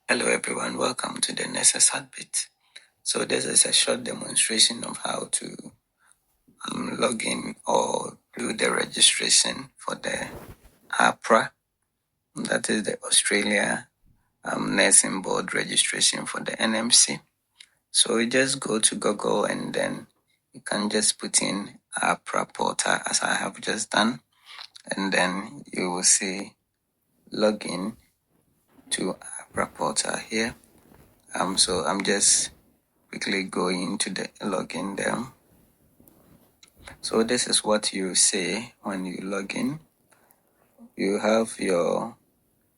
Hello everyone, welcome to the Nurses Heartbeat. So this is a short demonstration of how to log in or do the registration for the AHPRA, that is the Australia Nursing Board registration for the NMC. So you just go to Google and then you can just put in AHPRA portal as I have just done, and then you will see login to AHPRA portal here. So I'm just quickly going into the login there. So this is what you say when you log in. You have your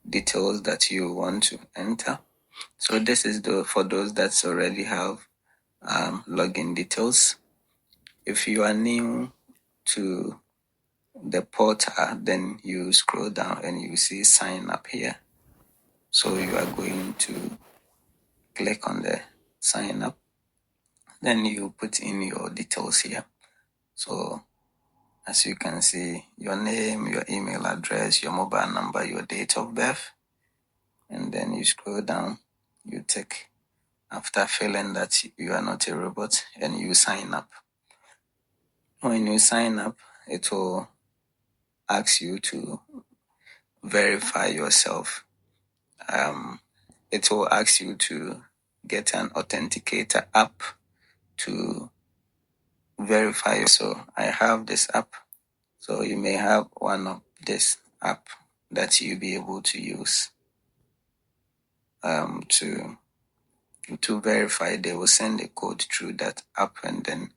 details that you want to enter. So this is for those that already have login details. If you are new to the portal, then you scroll down and you see sign up here. So you are going to click on the sign up. Then you put in your details here. So as you can see, your name, your email address, your mobile number, your date of birth, and then you scroll down, you tick after filling that you are not a robot, and you sign up. When you sign up, it will ask you to verify yourself. It will ask you to get an authenticator app to verify. So I have this app. So you may have one of this app that you'll be able to use to verify. They will send a code through that app, and then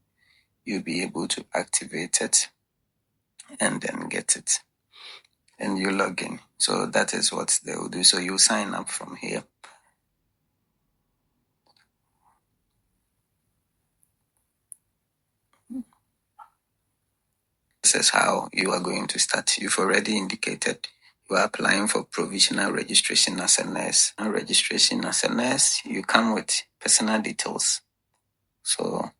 you'll be able to activate it and then get it, and you log in. So that is what they will do. So you sign up from here. This is how you are going to start. You've already indicated you are applying for provisional registration as a nurse. And registration as a nurse, you come with personal details. So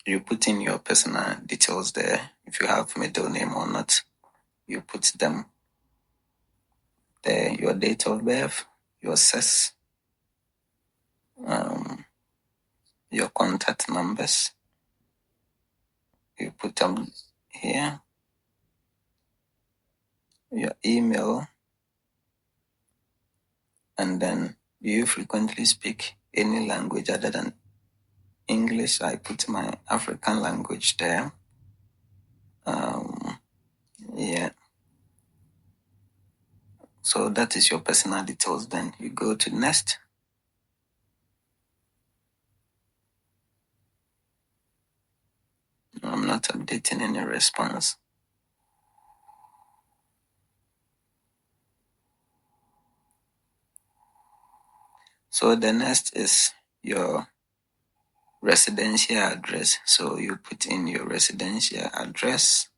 you put in your personal details there. If you have middle name or not, you put them there. Your date of birth, your sex, your contact numbers, you put them here. Your email, and then you frequently speak any language other than English. I put my African language there. Yeah. So that is your personal details. Then you go to next. I'm not updating any response. So the next is your residential address. So you put in your residential address,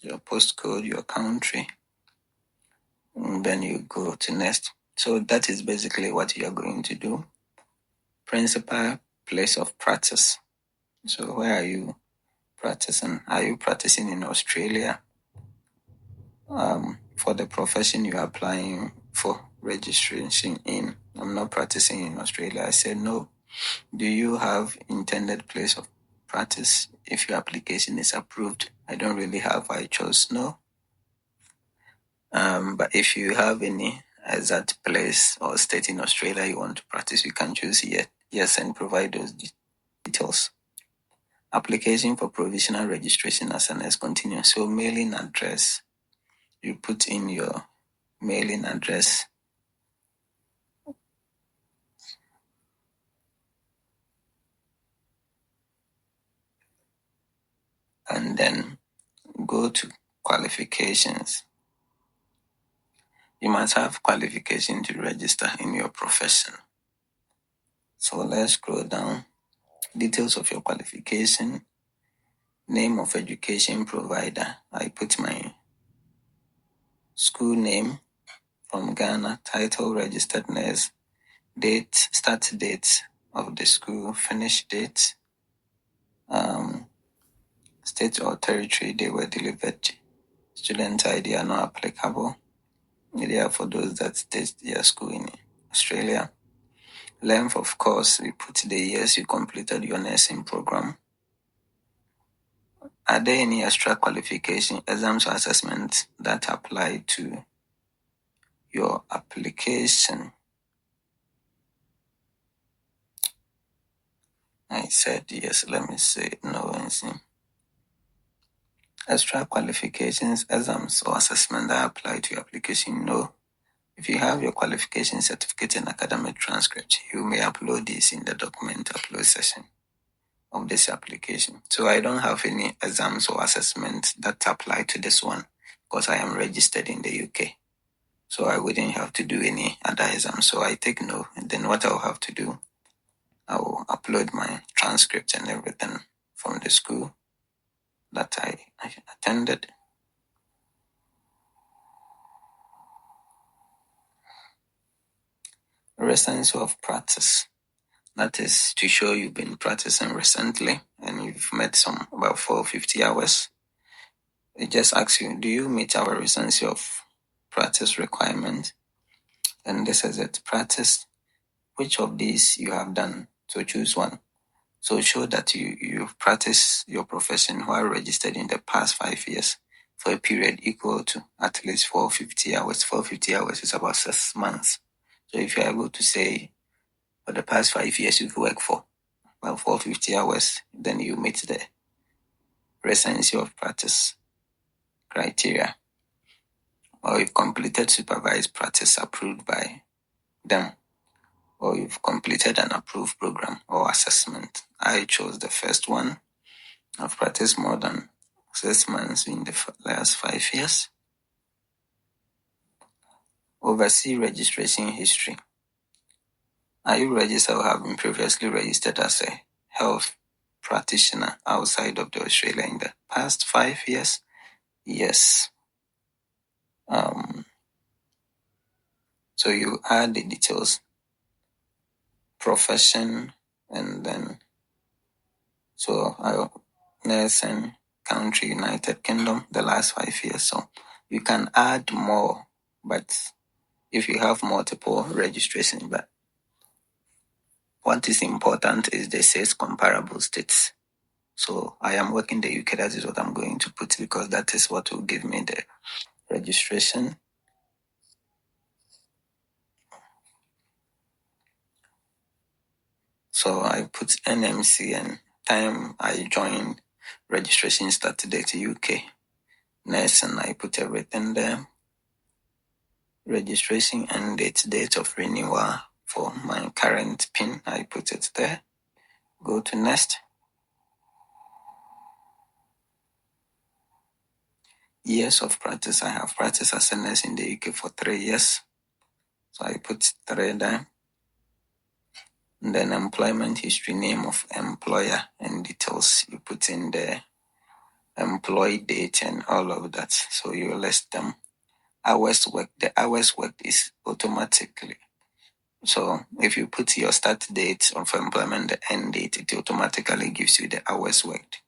your postcode, your country, and then you go to next. So that is basically what you are going to do. Principal place of practice. So where are you practicing? Are you practicing in Australia? For the profession you are applying for registration in, I'm not practicing in Australia. I said no. Do you have intended place of practice if your application is approved? I don't really have. I chose no. But if you have any exact place or state in Australia you want to practice, you can choose yes and provide those details. Application for provisional registration as an S continue. So mailing address, you put in your mailing address. And then go to qualifications. You must have qualification to register in your profession. So let's scroll down. Details of your qualification. Name of education provider. I put my school name from Ghana. Title registered nurse. Date, start date of the school. Finish date. State or territory they were delivered. Student ID are not applicable. They are for those that state their school in. Australia. Length of course, we put the years you completed your nursing program. Are there any extra qualification exams or assessments that apply to your application? I said yes. Let me say no and see. Extra qualifications, exams, or assessment that apply to your application? No. If you have your qualification certificate and academic transcript, you may upload this in the document upload session of this application. So I don't have any exams or assessments that apply to this one because I am registered in the UK. So I wouldn't have to do any other exams. So I take no. And then what I'll have to do, I will upload my transcript and everything from the school that I attended. Recency of practice. That is to show you've been practicing recently and you've met some about 450 hours. It just asks you, do you meet our recency of practice requirement? And this is it. Practice which of these you have done. So choose one. So show that you've practiced your profession while registered in the past 5 years for a period equal to at least 450 hours. 450 hours is about 6 months. So if you're able to say for the past 5 years you've worked for about 450 hours, then you meet the recency of practice criteria. Or you've completed supervised practice approved by them, or you've completed an approved program or assessment. I chose the first one. I've practiced more than 6 months in the last 5 years. Overseas registration history. Are you registered or have been previously registered as a health practitioner outside of Australia in the past 5 years? Yes. So you add the details, profession, and then nursing, country, United Kingdom, the last 5 years. So you can add more, but if you have multiple registrations, but what is important is the 6 comparable states. So I am working the UK, that is what I'm going to put because that is what will give me the registration. So I put NMC and time I joined, registration started date UK. Nursing, I put everything there. Registration and date of renewal for my current PIN, I put it there. Go to next. Years of practice, I have practiced as a nurse in the UK for 3 years. So I put 3 there. And then employment history, name of employer and details. You put in the employee date and all of that. So you list them. Hours worked, the hours worked is automatically. So if you put your start date of employment, the end date, it automatically gives you the hours worked.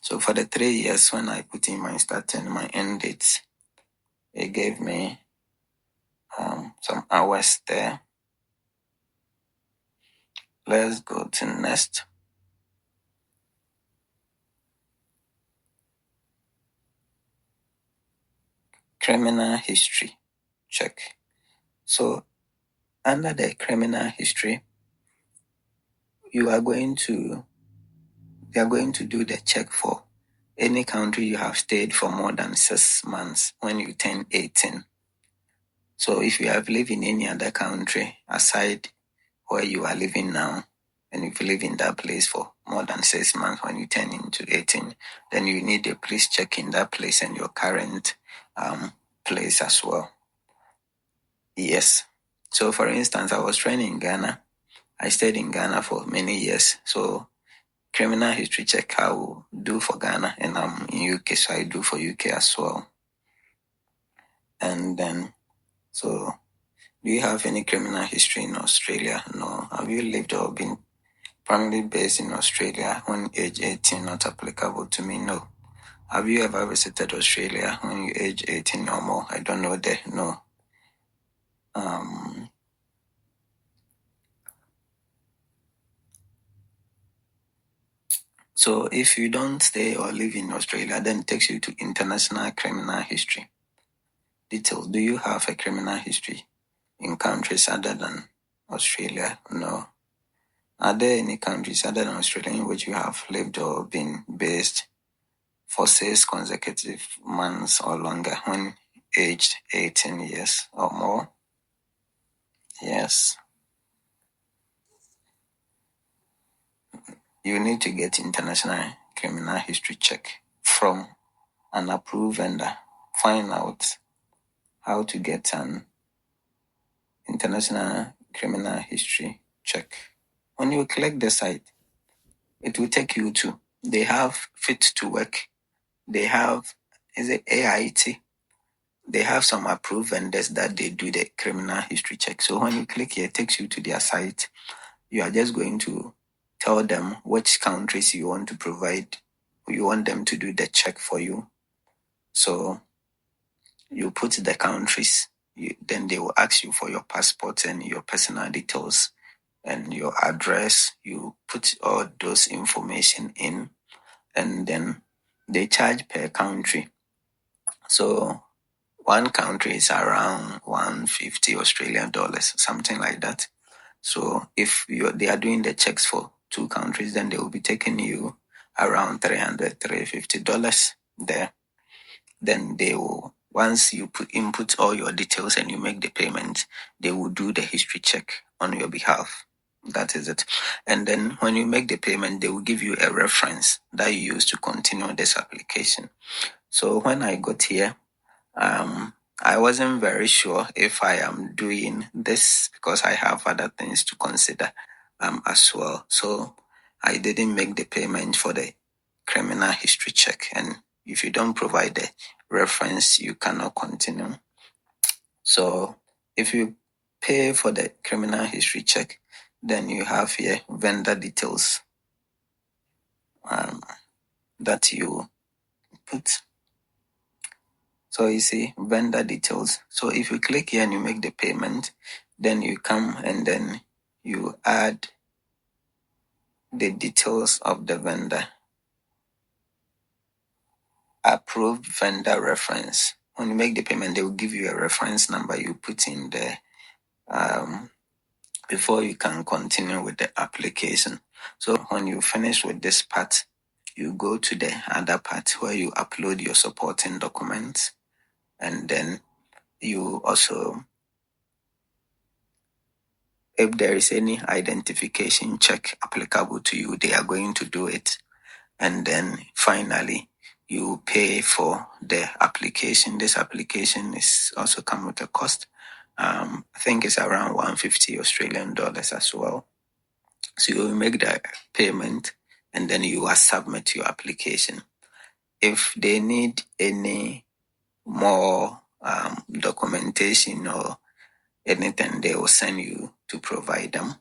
So for the 3 years, when I put in my start and my end dates, it gave me some hours there. Let's go to next. Criminal history check. So under the criminal history, they are going to do the check for any country you have stayed for more than 6 months when you turn 18. So if you have lived in any other country aside where you are living now, and if you live in that place for more than 6 months when you turn into 18, then you need a police check in that place and your current place as well. Yes. So for instance, I was training in Ghana. I stayed in Ghana for many years. So criminal history check I will do for Ghana, and I'm in UK, so I do for UK as well. And then, so do you have any criminal history in Australia? No. Have you lived or been primarily based in Australia when age 18? Not applicable to me, no. Have you ever visited Australia when you age 18 or more? I don't know there, no. So if you don't stay or live in Australia, then it takes you to international criminal history details. Do you have a criminal history in countries other than Australia? No. Are there any countries other than Australia in which you have lived or been based for 6 consecutive months or longer when aged 18 years or more? Yes. You need to get international criminal history check from an approved vendor. Find out how to get an international criminal history check. When you click the site, it will take you to, they have Fit to Work. They have, is it AIT? They have some approved vendors that they do the criminal history check. So when you click here, it takes you to their site. You are just going to tell them which countries you want to provide, you want them to do the check for you. So you put the countries, then they will ask you for your passport and your personal details and your address. You put all those information in, and then they charge per country. So one country is around 150 Australian dollars, something like that. So if they are doing the checks for 2 countries, then they will be taking you around $350 there. Then they will, once you input all your details and you make the payment, they will do the history check on your behalf. That is it. And then when you make the payment, they will give you a reference that you use to continue this application. So when I got here, I wasn't very sure if I am doing this because I have other things to consider as well. So I didn't make the payment for the criminal history check. And if you don't provide the reference, you cannot continue. So if you pay for the criminal history check, then you have here vendor details that you put. So you see vendor details. So if you click here and you make the payment, then you come and then you add the details of the vendor. Approved vendor reference. When you make the payment, they will give you a reference number you put in there before you can continue with the application. So when you finish with this part, you go to the other part where you upload your supporting documents, and then you also, if there is any identification check applicable to you, they are going to do it. And then finally, you pay for the application. This application is also come with a cost. I think it's around 150 Australian dollars as well. So you will make the payment and then you will submit your application. If they need any more documentation or anything, they will send you to provide them.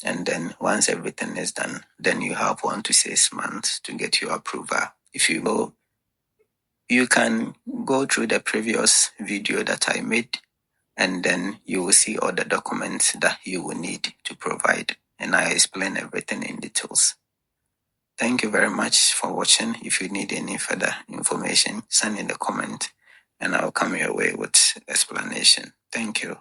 And then once everything is done, then you have 1 to 6 months to get your approval. If you go, you can go through the previous video that I made, and then you will see all the documents that you will need to provide. And I explain everything in details. Thank you very much for watching. If you need any further information, send in the comment and I'll come your way with explanation. Thank you.